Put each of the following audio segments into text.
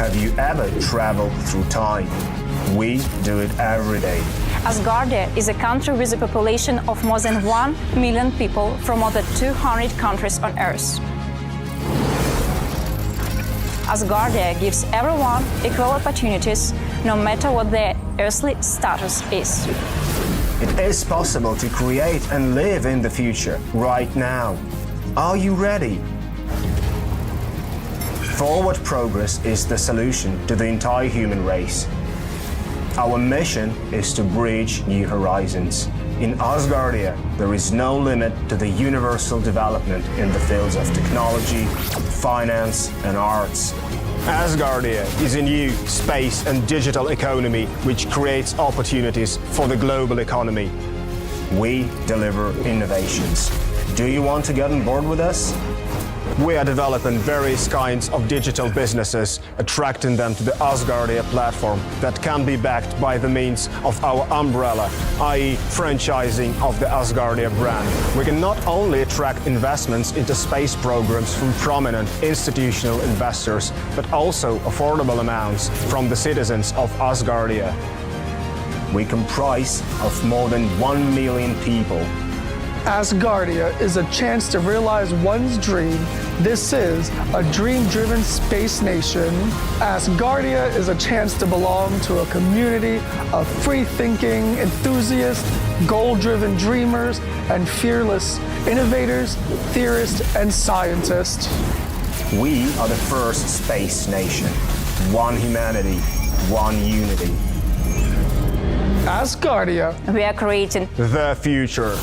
Have you ever traveled through time? We do it every day. Asgardia is a country with a population of more than 1 million people from more than 200 countries on Earth. Asgardia gives everyone equal opportunities, no matter what their earthly status is. It is possible to create and live in the future right now. Are you ready? Forward progress is the solution to the entire human race. Our mission is to bridge new horizons. In Asgardia, there is no limit to the universal development in the fields of technology, finance, and arts. Asgardia is a new space and digital economy which creates opportunities for the global economy. We deliver innovations. Do you want to get on board with us? We are developing various kinds of digital businesses, attracting them to the Asgardia platform that can be backed by the means of our umbrella, i.e. franchising of the Asgardia brand. We can not only attract investments into space programs from prominent institutional investors, but also affordable amounts from the citizens of Asgardia. We comprise of more than 1 million people. Asgardia is a chance to realize one's dream. This is a dream-driven space nation. Asgardia is a chance to belong to a community of free-thinking enthusiasts, goal-driven dreamers, and fearless innovators, theorists, and scientists. We are the first space nation. One humanity, one unity. Asgardia. We are creating the future.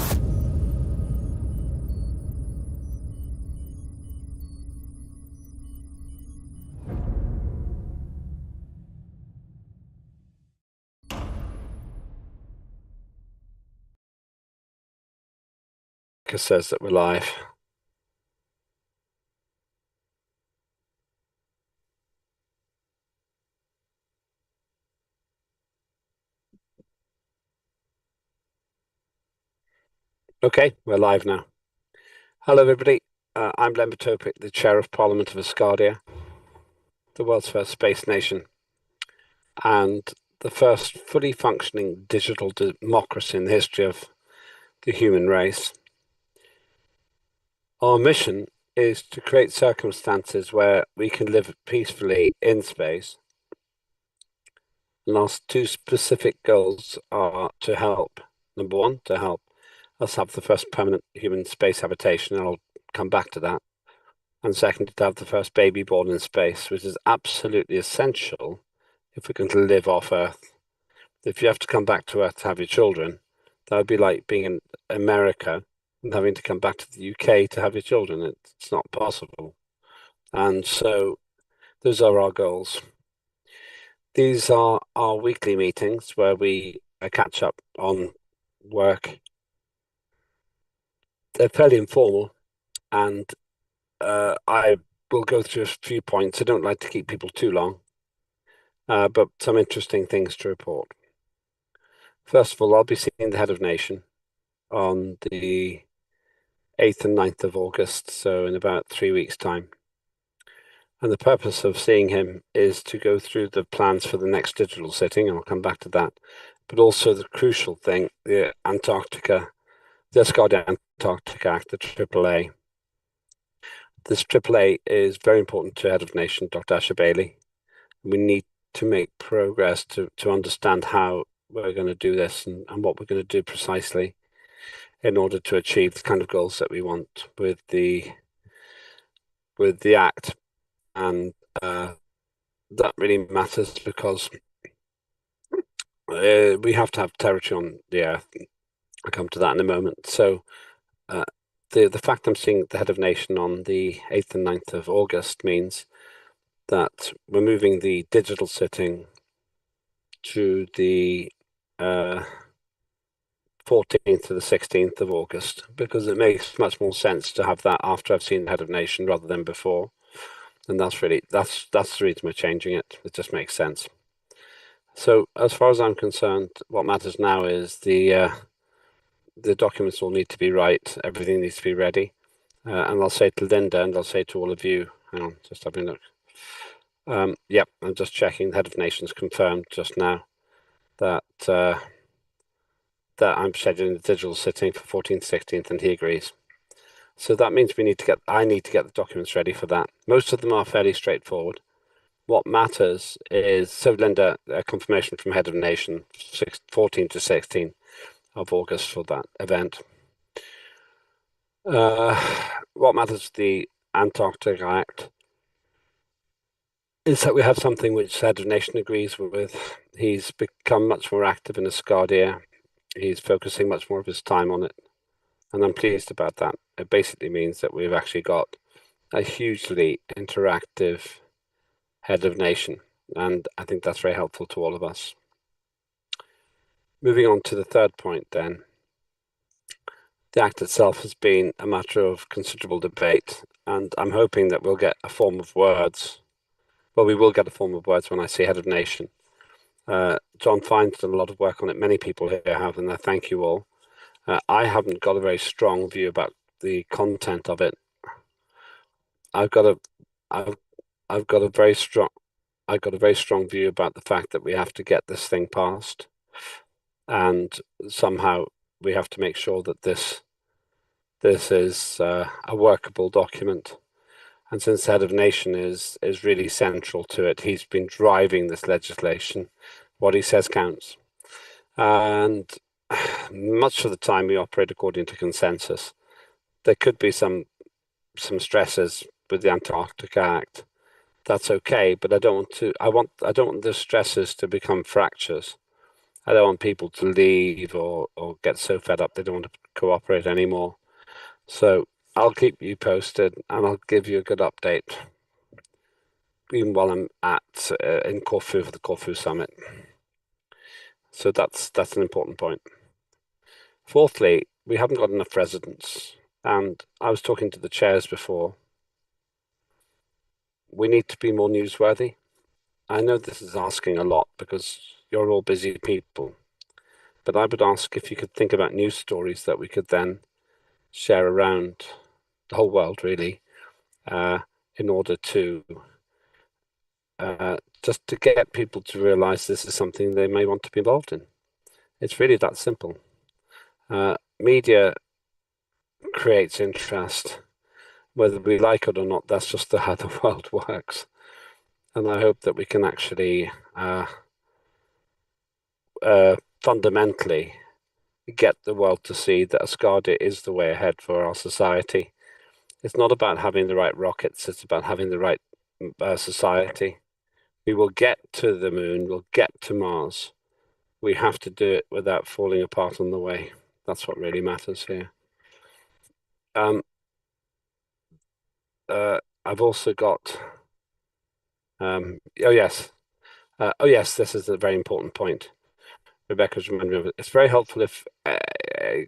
Says that we're live. Okay, we're live now. Hello everybody, I'm Len Topic, the Chair of Parliament of Asgardia, the world's first space nation, and the first fully functioning digital democracy in the history of the human race. Our mission is to create circumstances where we can live peacefully in space. And our two specific goals are to help, number one, to help us have the first permanent human space habitation, and I'll come back to that. And second, to have the first baby born in space, which is absolutely essential if we're going to live off Earth. If you have to come back to Earth to have your children, that would be like being in America and having to come back to the UK to have your children. It's not possible. And so those are our goals. These are our weekly meetings where we catch up on work. They're fairly informal, and I will go through a few points. I don't like to keep people too long, but some interesting things to report. First of all, I'll be seeing the head of nation on the 8th and 9th of August, so in about 3 weeks' time. And the purpose of seeing him is to go through the plans for the next digital sitting, and I'll come back to that, but also the crucial thing, the Asgardia Antarctica Act, the AAA. This AAA is very important to head of nation, Dr. Asher Bailey. We need to make progress to understand how we're going to do this and what we're going to do precisely in order to achieve the kind of goals that we want with the Act. And that really matters because we have to have territory on the Earth. I'll come to that in a moment. So the fact I'm seeing the head of nation on the 8th and 9th of August means that we're moving the digital sitting to the 14th to the 16th of August, because it makes much more sense to have that after I've seen the head of nation rather than before. And that's the reason we're changing it. It just makes sense. So as far as I'm concerned, what matters now is the documents all need to be right. Everything needs to be ready. And I'll say to Linda, and I'll say to all of you, hang on, just having a look. Yep, I'm just checking. The head of nations confirmed just now that that I'm scheduling the digital sitting for 14th, 16th, and he agrees. So that means I need to get the documents ready for that. Most of them are fairly straightforward. What matters is, so Linda, a confirmation from head of nation, 14 to 16 of August for that event. What matters, the Antarctic Act, is that we have something which the head of nation agrees with. He's become much more active in Asgardia. He's focusing much more of his time on it. And I'm pleased about that. It basically means that we've actually got a hugely interactive head of nation. And I think that's very helpful to all of us. Moving on to the third point then. The Act itself has been a matter of considerable debate, and I'm hoping that we'll get a form of words. Well, we will get a form of words when I say head of nation. John Fine's done a lot of work on it. Many people here have, and I thank you all. I haven't got a very strong view about the content of it. I've got a very strong view about the fact that we have to get this thing passed, and somehow we have to make sure that this is a workable document. And since the head of nation is really central to it, he's been driving this legislation. What he says counts. And much of the time we operate according to consensus. There could be some stresses with the Antarctic Act. That's okay, but I don't want the stresses to become fractures. I don't want people to leave or get so fed up they don't want to cooperate anymore. So I'll keep you posted and I'll give you a good update, even while I'm in Corfu for the Corfu summit. So that's an important point. Fourthly, we haven't got enough residents, and I was talking to the chairs before. We need to be more newsworthy. I know this is asking a lot because you're all busy people, but I would ask if you could think about news stories that we could then share around the whole world, really, in order to just to get people to realize this is something they may want to be involved in. It's really that simple. Media creates interest, whether we like it or not. That's just how the world works. And I hope that we can actually fundamentally get the world to see that Asgardia is the way ahead for our society. It's not about having the right rockets, it's about having the right society. We will get to the moon, we'll get to Mars. We have to do it without falling apart on the way. That's what really matters here. I've also got, oh yes, this is a very important point. Rebecca's reminded me of it. It's very helpful if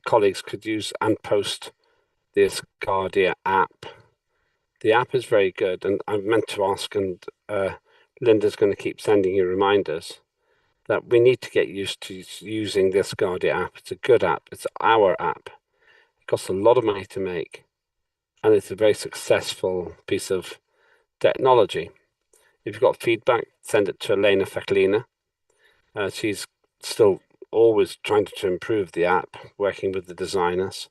colleagues could use and post the Asgardia app. The app is very good, and I meant to ask, and Linda's going to keep sending you reminders, that we need to get used to using the Asgardia app. It's a good app. It's our app. It costs a lot of money to make, and it's a very successful piece of technology. If you've got feedback, send it to Elena Feklina. She's still always trying to improve the app, working with the designers.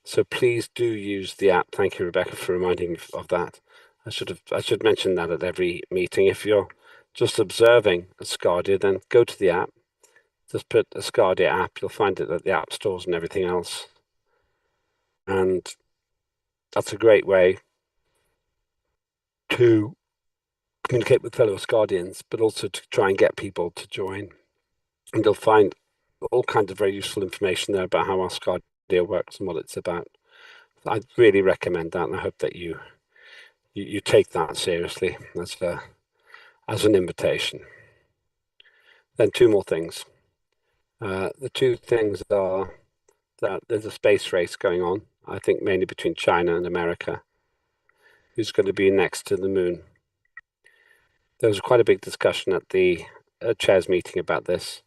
So please do use the app. Thank you, Rebecca, for reminding me of that. I should mention that at every meeting. If you're just observing Asgardia, then go to the app. Just put Asgardia app. You'll find it at the app stores and everything else. And that's a great way to communicate with fellow Asgardians, but also to try and get people to join. And you'll find all kinds of very useful information there about how Asgardia works and what it's about. I really recommend that, and I hope that you take that seriously as an invitation. Then two more things. The two things are that there's a space race going on, I think mainly between China and America, who's going to be next to the moon. There was quite a big discussion at the chairs meeting about this.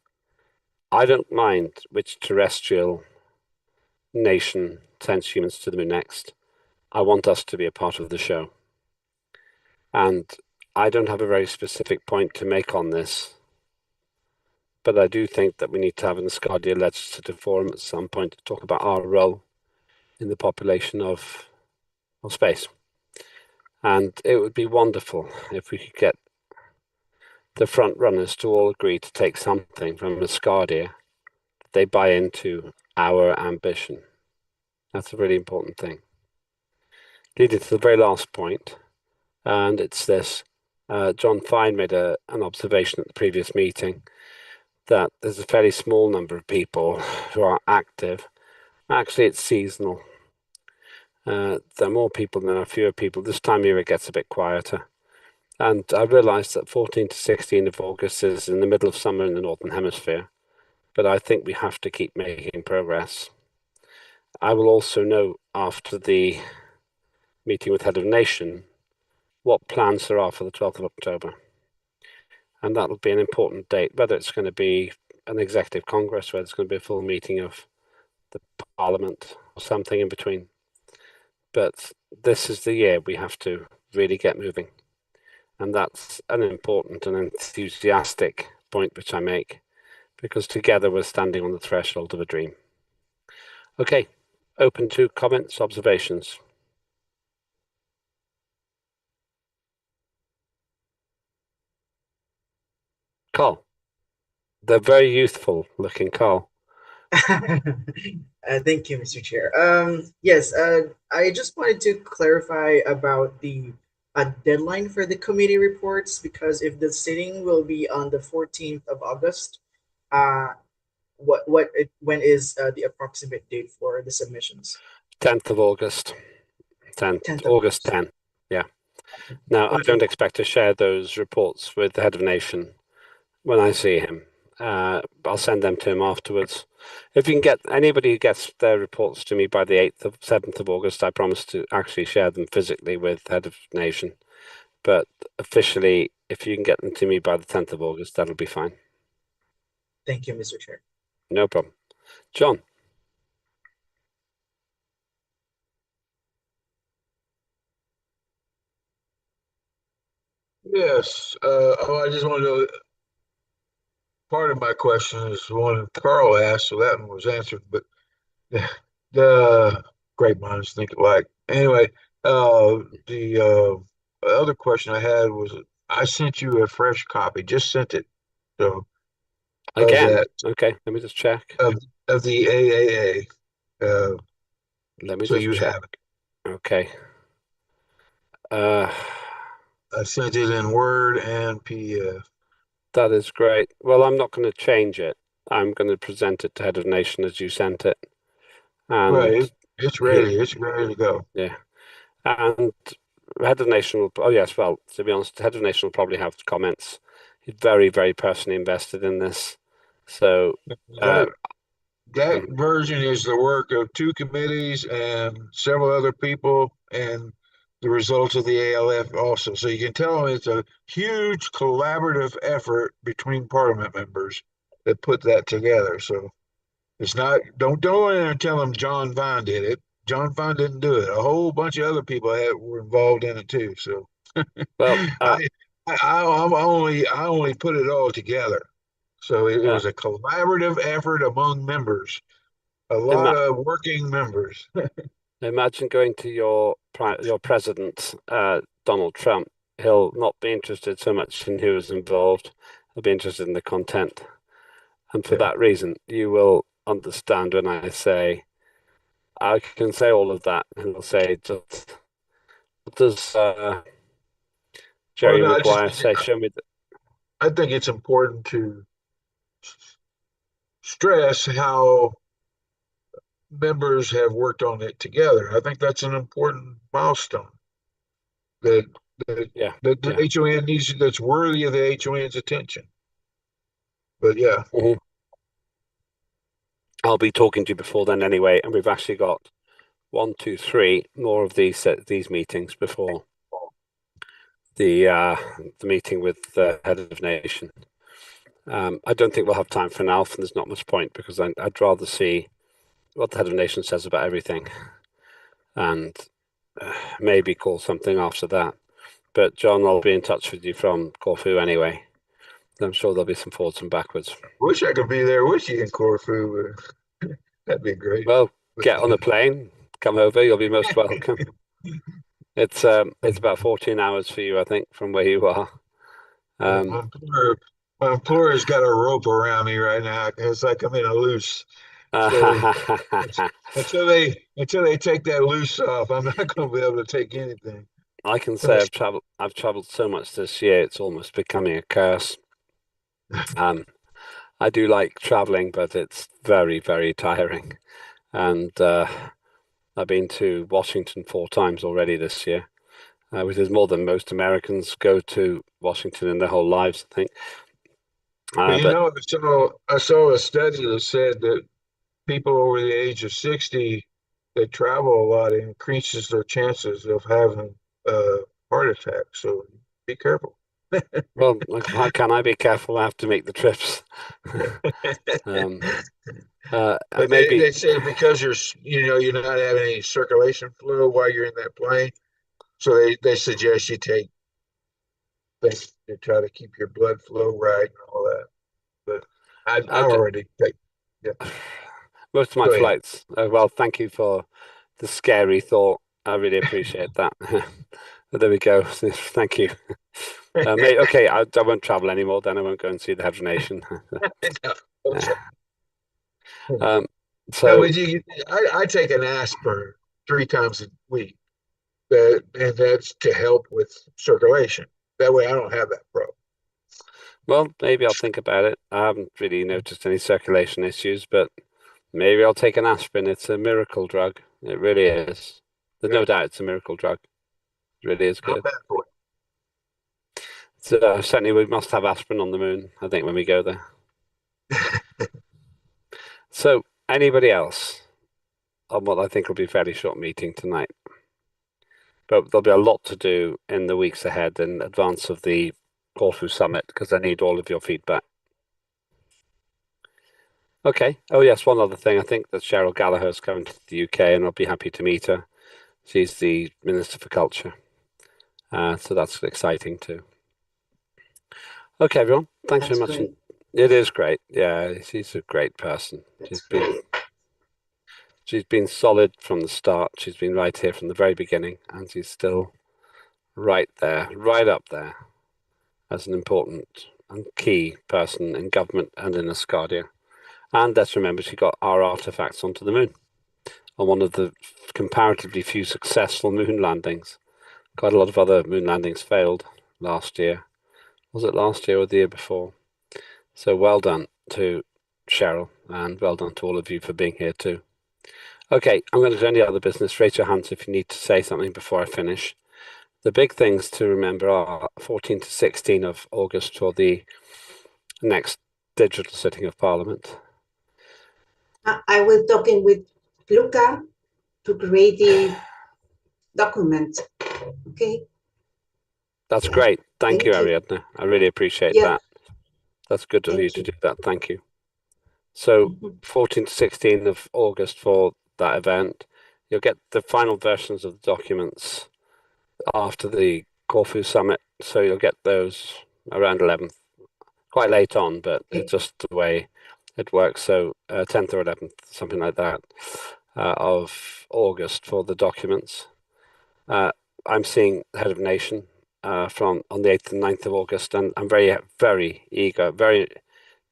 I don't mind which terrestrial nation sends humans to the moon next. I want us to be a part of the show. And I don't have a very specific point to make on this, but I do think that we need to have an Asgardia legislative forum at some point to talk about our role in the population of space. And it would be wonderful if we could get the front runners to all agree to take something from Asgardia that they buy into our ambition. That's a really important thing. Leading to the very last point, and it's this. John Fine made an observation at the previous meeting that there's a fairly small number of people who are active. Actually, it's seasonal. There are more people than there are fewer people. This time of year, it gets a bit quieter. And I realised that 14 to 16 of August is in the middle of summer in the Northern Hemisphere. But I think we have to keep making progress. I will also know after the meeting with Head of Nation what plans there are for the 12th of October. And that'll be an important date, whether it's going to be an executive congress, whether it's going to be a full meeting of the parliament or something in between. But this is the year we have to really get moving. And that's an important and enthusiastic point which I make, because together we're standing on the threshold of a dream. Okay, open to comments, observations. Carl. They're very youthful looking, Carl. Thank you, Mr. Chair. Yes, I just wanted to clarify about the deadline for the committee reports, because if the sitting will be on the 14th of August, uh, when is the approximate date for the submissions? 10th of August. 10th, 10th of August 10. Yeah. Now, I don't expect to share those reports with the Head of Nation when I see him. I'll send them to him afterwards. If you can get anybody who gets their reports to me by the 7th of August, I promise to actually share them physically with Head of Nation. But officially, if you can get them to me by the 10th of August, that'll be fine. Thank you, Mr. Chair. No problem. John. Yes. I just wanted to. Part of my question is the one Carl asked, so that one was answered. But the great minds think alike. Anyway, the other question I had was, I sent you a fresh copy. Just sent it. So Again. that, Okay, let me just check. of the AAA. Let me so just you check. have it. Okay. I sent it in Word and PDF. That is great. Well, I'm not going to change it. I'm going to present it to Head of Nation as you sent it. And Right. It's ready. It's ready to go. Yeah. And Head of Nation will, oh yes, well, to be honest, Head of Nation will probably have comments. He's very, very personally invested in this. So That version is the work of two committees and several other people, and the results of the ALF also. So you can tell it's a huge collaborative effort between Parliament members that put that together. So it's not, don't go in there and tell them John Vine did it. John Vine didn't do it. A whole bunch of other people were involved in it too. So well, I only put it all together. So it was a collaborative effort among members, a lot of working members. Imagine going to your president, Donald Trump. He'll not be interested so much in who was involved. He'll be interested in the content. And for that reason, you will understand when I say, I can say all of that, and he'll say, just, what does Jerry Maguire say? Show me. I think it's important to stress how members have worked on it together. I think that's an important milestone that the HON needs, that's worthy of the HON's attention. But yeah. Mm-hmm. I'll be talking to you before then anyway, and we've actually got 1, 2, 3 more of these meetings before the meeting with the Head of Nation. I don't think we'll have time for an ALF, and there's not much point, because I'd rather see what the Head of Nation says about everything, and maybe call something after that. but John, I'll be in touch with you from Corfu anyway. I'm sure there'll be some forwards and backwards. Wish I could be there with you in Corfu. That'd be great. Well, get on a plane, come over. You'll be most welcome. It's about 14 hours for you, I think, from where you are. My employer's got a rope around me right now. It's like I'm in a noose. So until they take that noose off, I'm not going to be able to take anything. I can say I've traveled so much this year, it's almost becoming a curse. I do like traveling, but it's very, very tiring. And I've been to Washington 4 times already this year, which is more than most Americans go to Washington in their whole lives, I think. I saw a study that said that people over the age of 60 that travel a lot increases their chances of having a heart attack. So be careful. Well, how can I be careful? I have to make the trips. But Maybe they say because you're not having any circulation fluid while you're in that plane, so they suggest you take things to try to keep your blood flow right and all that. But I already take. Yeah. Most of my flights. Well, thank you for the scary thought. I really appreciate that. But there we go. Thank you. Okay, I won't travel anymore. Then I won't go and see the Hedge Nation. So I take an aspirin 3 times a week, and that's to help with circulation. That way, I don't have that problem. Well, maybe I'll think about it. I haven't really noticed any circulation issues, but maybe I'll take an aspirin. It's a miracle drug. It really is. There's no doubt it's a miracle drug. It really is good. Not bad for it. So certainly we must have aspirin on the moon, I think, when we go there. So, anybody else on what I think will be a fairly short meeting tonight? But there'll be a lot to do in the weeks ahead in advance of the Corfu Summit, because I need all of your feedback. Okay. Oh, yes, one other thing. I think that Cheryl Gallagher's coming to the UK, and I'll be happy to meet her. She's the Minister for Culture. So that's exciting too. Okay, everyone. Thanks very much. Great. It is great. Yeah, she's a great person. She's been solid from the start. She's been right here from the very beginning, and she's still right there, right up there as an important and key person in government and in Asgardia. And let's remember, she got our artifacts onto the moon on one of the comparatively few successful moon landings. Quite a lot of other moon landings failed last year. Was it last year or the year before? So well done to Cheryl, and well done to all of you for being here too. Okay, I'm going to do any other business. Raise your hands if you need to say something before I finish. The big things to remember are 14 to 16 of August for the next digital sitting of Parliament. I will talking with Luca to create the document. Okay. That's great. Thank you, Ariadne. I really appreciate that. That's good of you to do that. Thank you. So 14 to 16 of August for that event. You'll get the final versions of the documents after the Corfu Summit. So you'll get those around 11th, quite late on, but it's just the way it works. So 10th or 11th, something like that, of August for the documents. I'm seeing the Head of Nation from on the 8th and 9th of August, and I'm very, very eager, very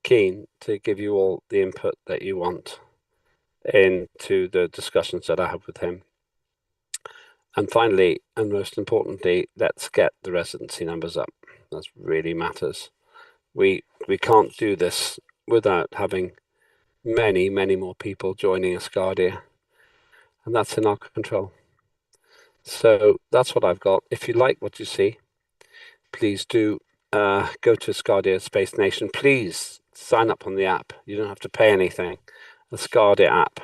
keen to give you all the input that you want into the discussions that I have with him. And finally, and most importantly, let's get the residency numbers up. That really matters. We can't do this without having many, many more people joining Asgardia, and that's in our control. So that's what I've got. If you like what you see, please do go to Asgardia Space Nation. Please sign up on the app. You don't have to pay anything. Asgardia app.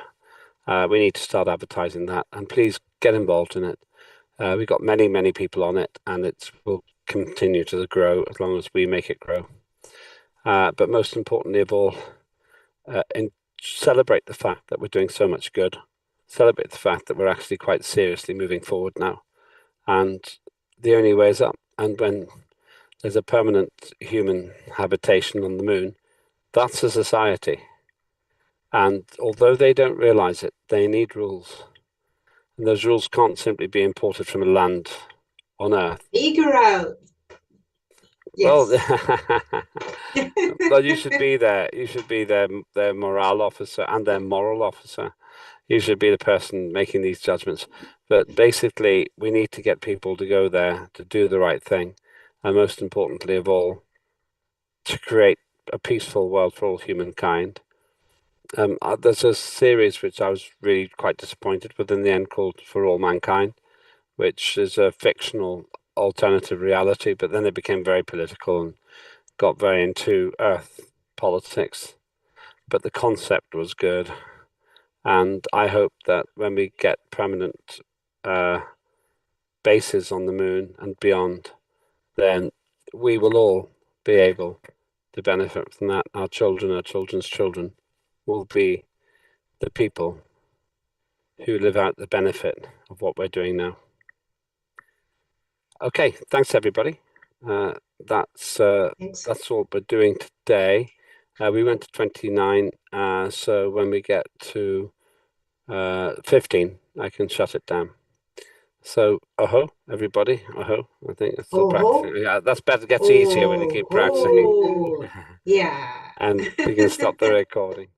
We need to start advertising that, and please get involved in it. We've got many, many people on it, and it will continue to grow as long as we make it grow. But most importantly of all, celebrate the fact that we're doing so much good. Celebrate the fact that we're actually quite seriously moving forward now. And the only way is up. and when there's a permanent human habitation on the moon, that's a society. And although they don't realize it, they need rules. And those rules can't simply be imported from a land on Earth. Figure out. Well, Yes. well, you should be there. You should be their morale officer and their moral officer. You should be the person making these judgments. But basically, we need to get people to go there to do the right thing. And most importantly of all, to create a peaceful world for all humankind. There's a series which I was really quite disappointed with in the end called For All Mankind, which is a fictional alternative reality, but then it became very political and got very into Earth politics. But the concept was good. And I hope that when we get permanent bases on the moon and beyond, then we will all be able to benefit from that. Our children, our children's children will be the people who live out the benefit of what we're doing now. Okay, thanks everybody. That's all we're doing today. We went to 29, so when we get to 15, I can shut it down. So, aho, everybody, aho. I think that's the practice. Yeah, that's better. It gets easier when you keep practicing. Yeah. And we can stop the recording.